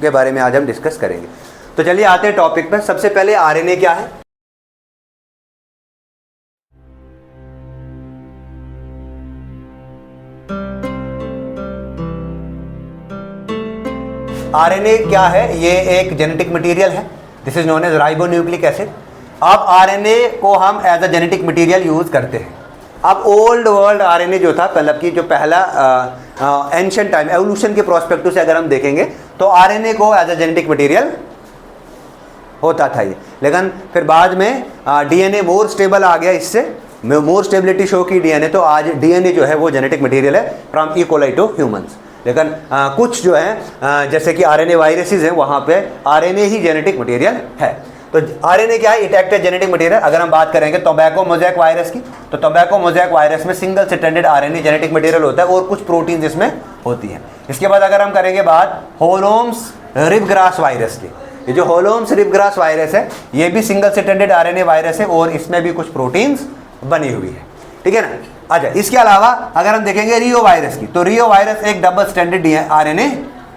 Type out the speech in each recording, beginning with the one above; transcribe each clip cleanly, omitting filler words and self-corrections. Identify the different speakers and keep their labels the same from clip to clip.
Speaker 1: के बारे में आज हम डिस्कस करेंगे। तो चलिए आते हैं टॉपिक पर। सबसे पहले आरएनए क्या है? आरएनए क्या है? ये एक जेनेटिक मटेरियल है। This is known as ribonucleic acid. अब आरएनए को हम as a genetic material use करते हैं। अब ओल्ड वर्ल्ड आरएनए जो था, मतलब कि जो पहला एंशिएंट टाइम एवोल्यूशन के प्रोस्पेक्टिव से अगर हम देखेंगे तो आरएनए को एज अ जेनेटिक मटेरियल होता था ये, लेकिन फिर बाद में डीएनए मोर स्टेबल आ गया, इससे मोर स्टेबिलिटी शो की डीएनए, तो आज डीएनए जो है वो जेनेटिक मटेरियल है from E coli to humans. लेकिन कुछ जो है जैसे कि आरएनए वायरसेस हैं, वहाँ पे आरएनए ही जेनेटिक मटेरियल है। तो आरएनए क्या है? It act as genetic material. अगर हम बात करेंगे टोबैको मोज़ेक वायरस की, तो टोबैको मोज़ेक वायरस में single stranded RNA genetic material होता है और कुछ प्रोटीन इसमें होती है। इसके बाद अगर हम करेंगे बात होलोम्स रिबग्रास वायरस की, ये जो होलोम्स रिबग्रास वायरस है ये भी सिंगल स्ट्रैंडेड आरएनए वायरस है और इसमें भी कुछ प्रोटीन्स बनी हुई है, ठीक है ना। अच्छा, इसके अलावा अगर हम देखेंगे रियो वायरस की, तो रियो वायरस एक डबल स्ट्रैंडेड आरएनए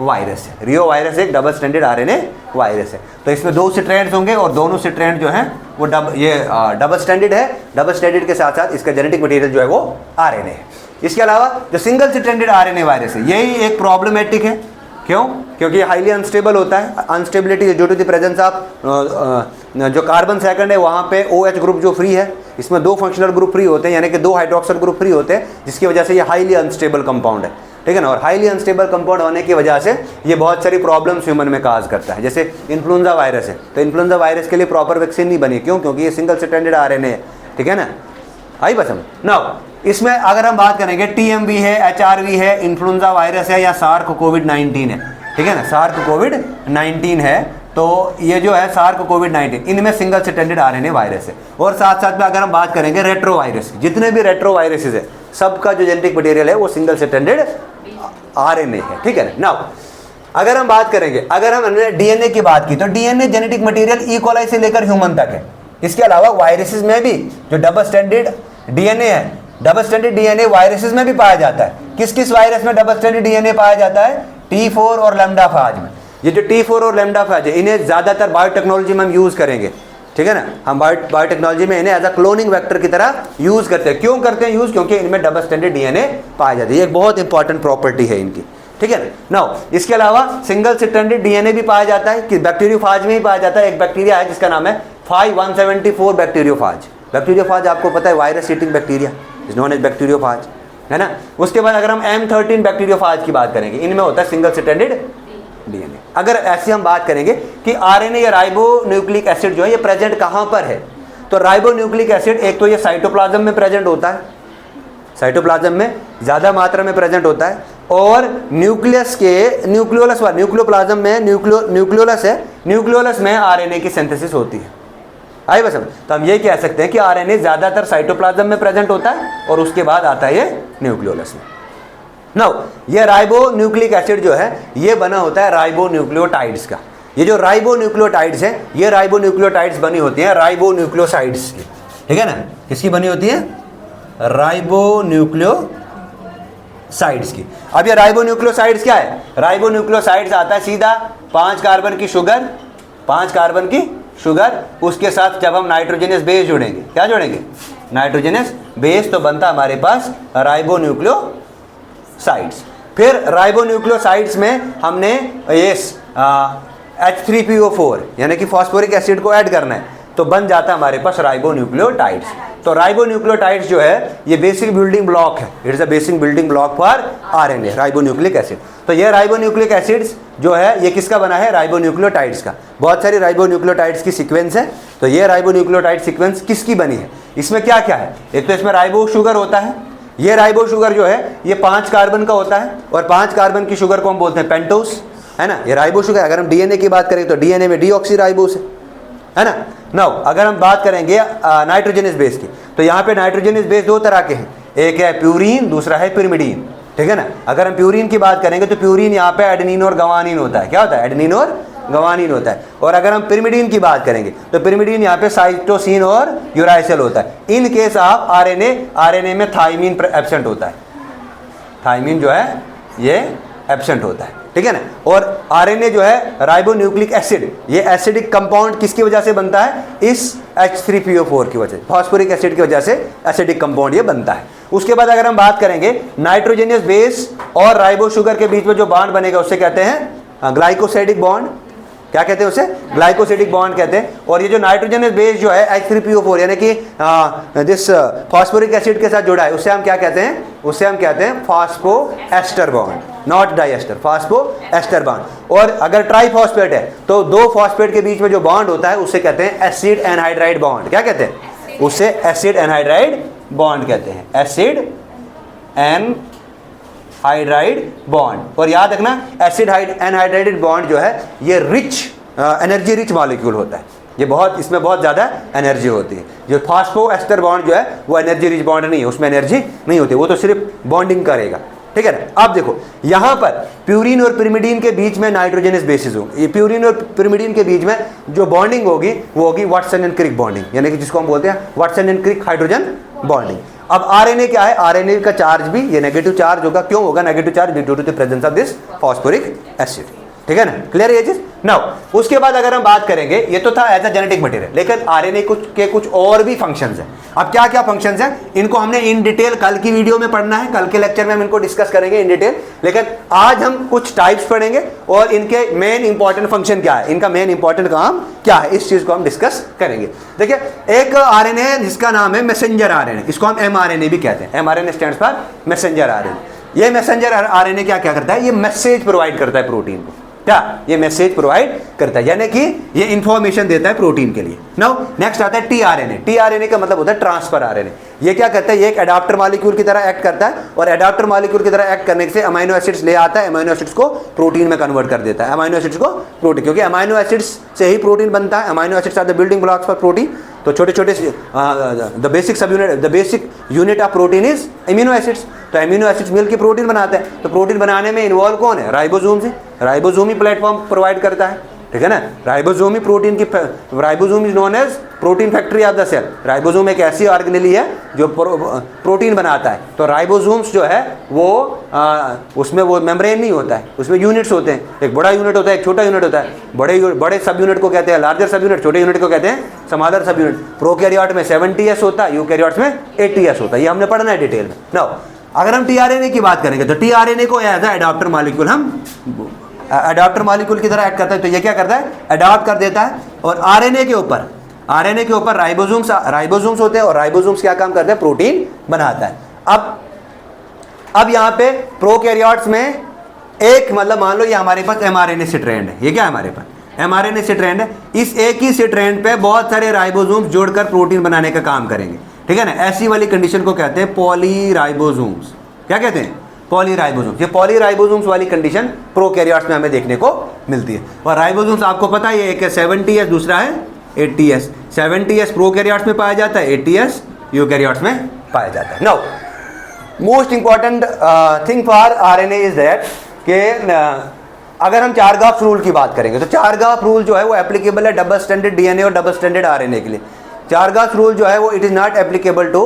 Speaker 1: वायरस है। रियो वायरस एक डबल स्ट्रैंडेड आरएनए वायरस है। तो इसमें 2 स्ट्रैंड्स होंगे और दोनों स्ट्रैंड जो हैं वो डबल स्ट्रैंडेड है। डबल स्ट्रैंडेड के साथ साथ इसका जेनेटिक मटेरियल जो है वो आरएनए है। इसके अलावा जो सिंगल स्ट्रैंडेड आरएनए वायरस है यही एक प्रॉब्लमेटिक है। क्यों? क्योंकि हाईली अनस्टेबल होता है। Instability due to the presence of जो कार्बन सेकंड है वहाँ पे OH ग्रुप जो फ्री है, इसमें 2 फंक्शनल ग्रुप फ्री होते हैं, यानी कि 2 हाइड्रोक्सिल ग्रुप फ्री होते हैं, जिसकी वजह से ये हाईली अनस्टेबल कंपाउंड है, ठीक है ना। और हाईली अनस्टेबल कंपाउंड होने की वजह से ये बहुत सारी प्रॉब्लम्स ह्यूमन में काज करता है। जैसे इन्फ्लुएंजा वायरस है, तो इन्फ्लुएंजा वायरस के लिए प्रॉपर वैक्सीन नहीं बनी। क्यों? क्योंकि ये सिंगल स्ट्रैंडेड आरएनए है, ठीक है ना। आई बस हम नाउ इसमें अगर हम बात करेंगे TMV है, HRV है, इन्फ्लुएंजा वायरस है या सार्क कोविड-19 है, ठीक है ना। सार्क कोविड-19 है, तो ये जो है सार्क कोविड-19, इनमें सिंगल स्ट्रैंडेड आरएनए वायरस है। और साथ साथ में अगर हम बात करेंगे रेट्रो वायरस, जितने भी रेट्रो वायरसेस है सबका जो जेनेटिक मटेरियल है वो सिंगल स्ट्रैंडेड आरएनए है, ठीक है ना। नाउ अगर हम बात करेंगे, अगर हम डीएनए की बात की, तो DNA genetic material E coli से लेकर ह्यूमन तक है। इसके अलावा वायरसेस में भी जो डबल स्ट्रैंडेड डीएनए है, डबल स्ट्रैंडेड डीएनए वायरसेस में भी पाया जाता है। किस किस वायरस में डबल स्ट्रैंडेड डीएनए पाया जाता है? T4 और लैम्डाफाज में। ये जो T4 और लैम्डाफाज है इन्हें ज़्यादातर बायोटेक्नोलॉजी में हम यूज़ करेंगे, ठीक है ना। हम बायोटेक्नोलॉजी में इन्हें एज अ क्लोनिंग वेक्टर की तरह यूज़ करते हैं। क्यों करते हैं यूज़? क्योंकि इनमें डबल स्ट्रैंडेड डीएनए पाया जाता है। ये एक बहुत इंपॉर्टेंट प्रॉपर्टी है इनकी, ठीक है ना। नाउ इसके अलावा सिंगल स्ट्रैंडेड डीएनए भी पाया जाता है कि बैक्टीरियोफाज में ही पाया जाता है। एक बैक्टीरिया है जिसका नाम है 5174 बैक्टीरियोफाज। बैक्टीरियोफाज आपको पता है virus eating bacteria is known as bacteriophage, है ना। उसके बाद अगर हम M13 बैक्टीरियोफाज की बात करेंगे, इनमें होता है सिंगल स्ट्रैंडेड डीएनए। अगर ऐसे हम बात करेंगे कि आरएनए या राइबोन्यूक्लिक एसिड जो है ये प्रेजेंट कहाँ पर है, तो राइबोन्यूक्लिक एसिड एक तो ये साइटोप्लाज्म में प्रेजेंट होता है, साइटोप्लाज्म में ज़्यादा मात्रा में प्रेजेंट होता है, और न्यूक्लियस के न्यूक्लियोलस व न्यूक्लियोप्लाज्म में न्यूक्लियोलस है, न्यूक्लियोलस में आरएनए की सिंथेसिस होती है। आई बस तो हम ये कह सकते हैं कि आरएनए ज़्यादातर साइटोप्लाज्म में प्रेजेंट होता है और उसके बाद आता है ये न्यूक्लियोलस में। नाउ ये राइबोन्यूक्लिक एसिड जो है ये बना होता है राइबोन्यूक्लियोटाइड्स का। ये जो राइबोन्यूक्लियोटाइड्स हैं ये राइबोन्यूक्लियोटाइड्स बनी होती हैं राइबोन्यूक्लियोसाइड्स की, ठीक है ना। किसकी बनी होती है? राइबोन्यूक्लियोसाइड्स की। अब ये राइबोन्यूक्लियोसाइड्स क्या है? राइबोन्यूक्लियोसाइड्स आता है सीधा 5 कार्बन की शुगर, 5 कार्बन की शुगर, उसके साथ जब हम नाइट्रोजनस बेस जोड़ेंगे, क्या जोड़ेंगे? नाइट्रोजनस बेस, तो बनता हमारे पास राइबोन्यूक्लियोसाइड्स। फिर राइबोन्यूक्लियोसाइड्स में हमने ये H3PO4 यानी कि फॉस्फोरिक एसिड को ऐड करना है, तो बन जाता है हमारे पास राइबोन्यूक्लियोटाइड्स। तो राइबोन्यूक्लियोटाइड्स जो है ये बेसिक बिल्डिंग ब्लॉक है, it is a basic building block for RNA, ribonucleic acid. तो ये राइबोन्यूक्लिक एसिड्स जो है ये किसका बना है? राइबोन्यूक्लियोटाइड्स का। बहुत सारी राइबोन्यूक्लियोटाइड्स की सीक्वेंस है, तो ये राइबोन्यूक्लियोटाइड सीक्वेंस किसकी बनी है? इसमें क्या क्या है? एक तो इसमें राइबो शुगर होता है, ये राइबो शुगर जो है ये 5 कार्बन का होता है, और 5 कार्बन की शुगर को हम बोलते हैं पेंटोस, है ना। ये राइबो शुगर, अगर हम डीएनए की बात करें तो डीएनए में डीऑक्सीराइबोस है ना। नाउ अगर हम बात करेंगे नाइट्रोजनस बेस की, तो यहाँ पे नाइट्रोजनस बेस 2 तरह के हैं, एक है प्यूरीन, दूसरा है पिरिमिडीन, ठीक है ना। अगर हम प्यूरीन की बात करेंगे तो प्यूरीन यहाँ पे एडेनिन और गवानीन होता है। क्या होता है? एडेनिन और गवानीन होता है। और अगर हम पिरिमिडीन की बात करेंगे तो पिरिमिडीन यहाँ पे साइटोसिन और यूरासिल होता है। इन केस ऑफ आरएनए में थाइमीन एब्सेंट होता है, थाइमीन जो है ये एब्सेंट होता है। ठीक है ना। और आरएनए जो है राइबोन्यूक्लिक एसिड, ये एसिडिक कंपाउंड किसकी वजह से बनता है, इस H3PO4 की वजह, फास्फोरिक एसिड की वजह से एसिडिक कंपाउंड ये बनता है। उसके बाद अगर हम बात करेंगे नाइट्रोजनियस बेस और राइबो शुगर के बीच में जो बॉन्ड बनेगा उसे कहते हैं ग्लाइकोसाइडिक बॉन्ड। क्या कहते हैं उसे, ग्लाइकोसिडिक बॉन्ड कहते हैं। और ये जो नाइट्रोजनस बेस जो है H3PO4 यानी कि दिस फास्फोरिक एसिड के साथ जुड़ा है, उससे हम क्या कहते हैं, उससे हम कहते हैं फास्फोएस्टर बॉन्ड, नॉट डाइएस्टर, फास्फोएस्टर बॉन्ड। और अगर ट्राइफॉस्फेट है तो दो फॉस्फेट के बीच में जो बॉन्ड होता है उसे कहते हैं एसिड एनहाइड्राइड बॉन्ड। क्या कहते हैं उसे, एसिड एनहाइड्राइड बॉन्ड कहते हैं, एसिड एनहाइड्राइड बॉन्ड। और याद रखना एसिड एनहाइड्राइड बॉन्ड जो है ये रिच एनर्जी रिच मॉलिक्यूल होता है, ये बहुत, इसमें बहुत ज़्यादा एनर्जी होती है। जो फास्फोएस्टर बॉन्ड जो है वो एनर्जी रिच बॉन्ड नहीं है, उसमें एनर्जी नहीं होती, वो तो सिर्फ बॉन्डिंग करेगा, ठीक है ना। अब देखो यहाँ पर प्यूरिन और पिरिमिडीन के बीच में नाइट्रोजनस बेसिस होंगे, ये प्यूरिन और पिरिमिडीन के बीच में जो बॉन्डिंग होगी वो होगी वाटसन एंड क्रिक बॉन्डिंग, यानी कि जिसको हम बोलते हैं Watson and Crick hydrogen bonding. अब आरएनए क्या है, आरएनए का चार्ज भी ये नेगेटिव चार्ज होगा। क्यों होगा negative charge, due to the presence of this phosphoric acid, ठीक है ना, क्लियर है ये चीज। नाउ उसके बाद अगर हम बात करेंगे, ये तो था एज अ जेनेटिक मटेरियल, लेकिन आरएनए के कुछ और भी फंक्शंस हैं। अब क्या क्या फंक्शंस हैं, इनको हमने इन डिटेल कल की वीडियो में पढ़ना है, कल के लेक्चर में हम इनको डिस्कस करेंगे इन डिटेल, लेकिन आज हम कुछ टाइप्स पढ़ेंगे और इनके मेन इंपॉर्टेंट फंक्शन क्या है, इनका मेन इंपॉर्टेंट काम क्या है, इस चीज को हम डिस्कस करेंगे। देखिए एक आरएनए है जिसका नाम है मैसेंजर आरएनए, इसको हम एमआरएनए भी कहते हैं, mRNA stands for messenger RNA. ये मैसेंजर आरएनए क्या क्या करता है, ये मैसेज प्रोवाइड करता है प्रोटीन को, क्या ये मैसेज प्रोवाइड करता है, यानी कि ये इंफॉर्मेशन देता है प्रोटीन के लिए। नाउ नेक्स्ट आता है टीआरएनए। टीआरएनए का मतलब होता है ट्रांसफर आरएनए। ये क्या करता है, ये एक एडाप्टर मॉलिक्यूल की तरह एक्ट करता है, और एडाप्टर मॉलिक्यूल की तरह एक्ट करने से अमीनो एसिड्स ले आता है, अमीनो एसिड्स को प्रोटीन में कन्वर्ट कर देता है, अमीनो एसिड्स को प्रोटीन, क्योंकि अमीनो एसिड्स से ही प्रोटीन बनता है, amino acids are the building blocks for protein. तो छोटे छोटे the basic sub unit, the basic unit of protein is amino acids. तो अमीनो एसिड्स मिलकर प्रोटीन बनाते हैं, तो प्रोटीन बनाने में इन्वॉल्व कौन है, राइबोसोम से, राइबोसोम ही प्लेटफॉर्म प्रोवाइड करता है, ठीक है ना। राइबोसोम ही प्रोटीन की, ribosome is known as protein factory of the cell. Ribosome एक ऐसी ऑर्गेनेली है जो प्रोटीन बनाता है। तो राइबोसोम्स जो है वो उसमें वो मेम्ब्रेन नहीं होता है, उसमें यूनिट्स होते हैं, एक बड़ा यूनिट होता है, एक छोटा यूनिट होता है। बड़े सब यूनिट को कहते हैं लार्जर सब यूनिट, छोटे यूनिट को कहते हैं स्मॉलर सब यूनिट। प्रोकैरियोट में 70S होता है, यूकैरियोट्स में 80S होता है, ये हमने पढ़ना है डिटेल में। नाउ अगर हम टीआरएनए की बात करेंगे तो टीआरएनए को एज अ एडाप्टर मॉलिक्यूल, हम एडाप्टर मॉलिक्यूल की तरह एक्ट करता है। तो ये क्या करता है, अडॉप्ट कर देता है, और आरएनए के ऊपर राइबोसोम्स होते हैं, और राइबोसोम्स क्या काम करते हैं, प्रोटीन बनाता है। अब यहाँ पे प्रोकैरियोट्स में एक, मतलब मान लो ये हमारे पास एमआरएनए स्ट्रैंड है, ये क्या है हमारे पास एमआरएनए स्ट्रैंड है, इस एक ही स्ट्रैंड पे बहुत सारे राइबोसोम्स जोड़कर प्रोटीन बनाने का काम करेंगे, ठीक है ना। ऐसी वाली कंडीशन को कहते हैं पॉलीराइबोसोम्स। क्या कहते हैं, पॉलीराइबोसोम्स। ये पॉलीराइबोसोम्स वाली कंडीशन प्रोकैरियोट्स में हमें देखने को मिलती है। और राइबोसोम्स आपको पता है, एक है 70S, दूसरा है 80S। 70S प्रोकैरियोट्स में पाया जाता है, 80S यूकैरियोट्स में पाया जाता है। Now most important thing for RNA is that कि अगर हम चारगाफ रूल की बात करेंगे तो चारगाफ रूल जो है वो एप्लीकेबल है डबल स्टैंडर्ड डीएनए और डबल स्टैंडर्ड आरएनए के लिए। चारगाफ रूल जो है वो it is not applicable to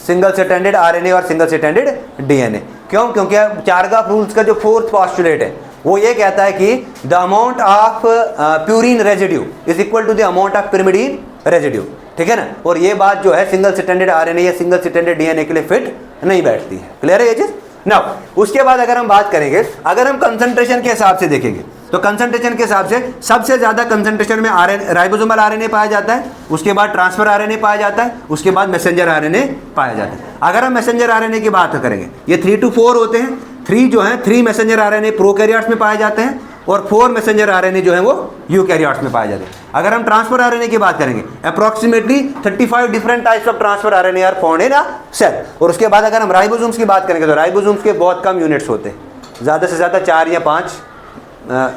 Speaker 1: single standard RNA और सिंगल स्टैंडर्ड डीएनए। क्यों, क्योंकि चारगाफ रूल्स का जो फोर्थ पोस्टुलेट है वो ये कहता है कि the amount of purine residue is equal to the amount of pyrimidine residue, ठीक है ना। और ये बात जो है सिंगल स्टैंडर्ड आरएनए या सिंगल स्टैंडर्ड डीएनए के लिए फिट नहीं बैठती है। क्लियर है ये चीज। नाउ उसके बाद अगर हम बात करेंगे, अगर हम कंसंट्रेशन के हिसाब से देखेंगे तो कंसंट्रेशन के हिसाब से सबसे ज्यादा कंसंट्रेशन में राइबोसोमल आरएनए पाया जाता है, उसके बाद ट्रांसफर आरएनए पाया जाता है, उसके बाद मैसेंजर आरएनए पाया जाता है। अगर हम मैसेंजर आरएनए की बात करेंगे, ये 3 to 4 होते हैं। 3 जो है 3 मैसेंजर आरएनए प्रोकैरियोट्स में पाए जाते हैं, और 4 मैसेंजर आरएनए जो है वो यूकैरियोट्स में पाए जाते हैं। अगर हम ट्रांसफर आरएनए की बात करेंगे, approximately 35 different types of transfer RNA are found in a cell. और उसके बाद अगर हम राइबोसोम्स की बात करेंगे तो राइबोसोम्स के बहुत कम यूनिट्स होते हैं, ज़्यादा से ज़्यादा 4 या 5,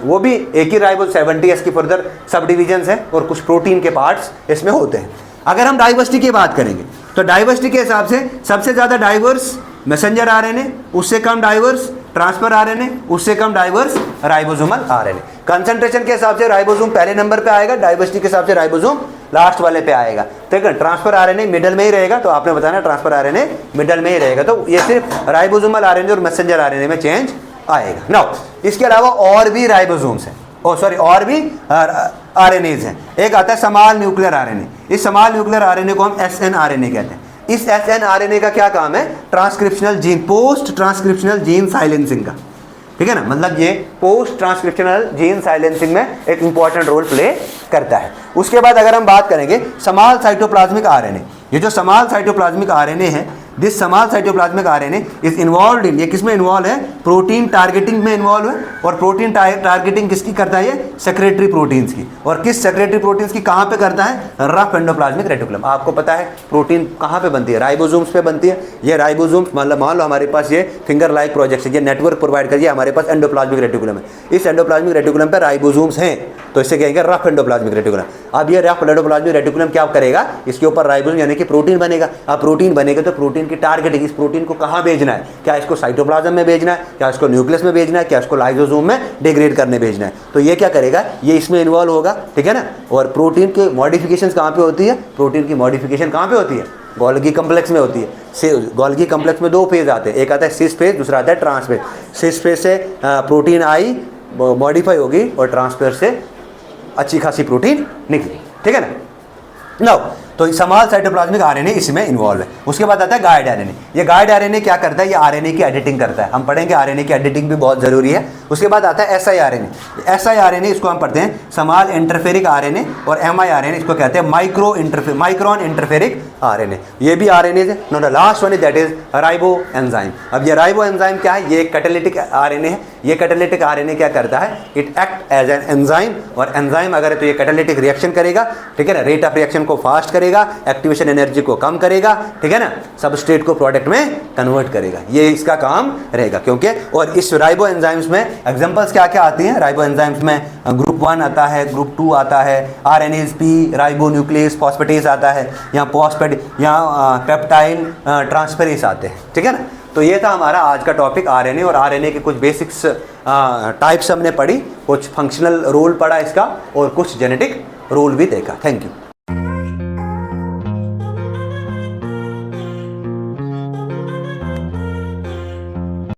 Speaker 1: वो भी एक ही राइबो 70S की फर्दर सब डिविजन्स हैं, और कुछ प्रोटीन के पार्ट्स इसमें होते हैं। अगर हम डाइवर्सिटी की बात करेंगे तो डाइवर्सिटी के हिसाब से सबसे ज़्यादा डाइवर्स मैसेंजर आरएनए, उससे कम डाइवर्स ट्रांसफर आरएनए, उससे कम डाइवर्स राइबोसोमल आरएनए। कंसंट्रेशन के हिसाब से राइबोसोम पहले नंबर पे आएगा, डाइवर्सिटी के हिसाब से राइबोसोम लास्ट वाले पे आएगा। ठीक है, ट्रांसफर आरएनए मिडल में ही रहेगा, तो आपने बताना ट्रांसफर आरएनए मिडल में ही रहेगा। तो ये सिर्फ राइबोसोमल आरएनए और मैसेंजर आरएनए में चेंज आएगा। नाउ इसके अलावा और भी राइबोसोम्स हैं, और भी आरएनएज हैं। एक आता है स्मॉल न्यूक्लियर आरएनए। इस स्मॉल न्यूक्लियर आरएनए को हम एसएनआरएनए कहते हैं। इस एसएनआरएनए का क्या काम है? Transcriptional gene, post transcriptional gene silencing का, ठीक है ना, मतलब ये पोस्ट ट्रांसक्रिप्शनल जीन साइलेंसिंग में एक इंपॉर्टेंट रोल प्ले करता है। उसके बाद अगर हम बात करेंगे स्मॉल साइटोप्लाज्मिक आरएनए, ये जो स्मॉल साइटोप्लाज्मिक आरएनए है, this small cytoplasmic RNA is involved in, ये किस में इन्वॉल्व है? प्रोटीन टारगेटिंग में इन्वॉल्व है। और प्रोटीन टारगेटिंग किसकी करता है? ये सेक्रेटरी प्रोटीन्स की। और किस सेक्रेटरी प्रोटीन्स की कहाँ पे करता है? Rough endoplasmic reticulum. आपको पता है प्रोटीन कहाँ पे बनती है? राइबोसोम्स पे बनती है। ये राइबोसोम्स मान लो हमारे पास ये फिंगर लाइक प्रोजेक्ट है, ये नेटवर्क प्रोवाइड करिए, हमारे पास एंडोप्लाज्मिक रेटिकुलम है। इस एंडोप्लाज्मिक रेटिकुलम पे राइबोसोम्स हैं, तो इसे कहेंगे रफ एंडोप्लाज्मिक रेटिकुलम। अब ये रफ एंडोप्लाज्मिक रेटिकुलम क्या करेगा? इसके ऊपर राइबोसोम यानी कि प्रोटीन बनेगा। अब प्रोटीन बनेगा तो प्रोटीन की टारगेटिंग, इस प्रोटीन को कहाँ भेजना है? क्या इसको साइटोप्लाज्म में भेजना है? क्या इसको न्यूक्लियस में भेजना है? क्या इसको लाइसोसोम में डिग्रेड करने भेजना है? तो ये क्या करेगा? ये इसमें इन्वॉल्व होगा, ठीक है ना। और प्रोटीन के मॉडिफिकेशन कहाँ पे होती है? प्रोटीन की मॉडिफिकेशन कहाँ पे होती है? गोल्गी कम्प्लेक्स में होती है। गोल्गी कम्प्लेक्स में दो फेज आते हैं, एक आता है सिस फेज, दूसरा आता है ट्रांस फेज। सिस फेज से प्रोटीन आई, मॉडिफाई होगी, और ट्रांसफर से अच्छी खासी प्रोटीन निकली, ठीक है ना। नाउ तो स्मॉल साइटोप्लाज्मिक आरएनए इसमें इन्वॉल्व है। उसके बाद आता है गाइड आरएनए। ये गाइड आरएनए क्या करता है? ये आरएनए की एडिटिंग करता है। हम पढ़ेंगे आरएनए की एडिटिंग भी बहुत जरूरी है। उसके बाद आता है siRNA। siRNA इसको हम पढ़ते हैं स्मॉल इंटरफेरिक आरएनए, और mRNA इसको कहते हैं माइक्रोन इंटरफेरिक आरएनए। ये भी आरएनए है। Know the last one is that is ribo enzyme. अब ये राइबो एंजाइम क्या है? ये एक कैटालिटिक आरएनए है। ये कैटालिटिक आरएनए क्या करता है? It act as an enzyme, और एंजाइम अगर है तो ये कैटालिटिक रिएक्शन करेगा, ठीक है ना, रेट ऑफ रिएक्शन को फास्ट करेगा, एक्टिवेशन एनर्जी को कम करेगा, ठीक है ना, सबस्ट्रेट को प्रोडक्ट में कन्वर्ट करेगा। ये इसका काम रहेगा। क्योंकि और इस राइबो एंजाइम्स में एग्जांपल्स क्या क्या आती हैं? राइबो एंजाइम्स में ग्रुप 1 आता है, ग्रुप 2 आता है, RNase P, ribo nucleus phosphatase आता है, यहाँ फॉस्फेट, यहाँ पेप्टाइल ट्रांसफेरेज आते हैं, ठीक है ना। तो ये था हमारा आज का टॉपिक आरएनए, और आरएनए के कुछ बेसिक्स टाइप्स हमने पढ़ी, कुछ फंक्शनल रोल पढ़ा इसका, और कुछ जेनेटिक रोल भी देखा। Thank you.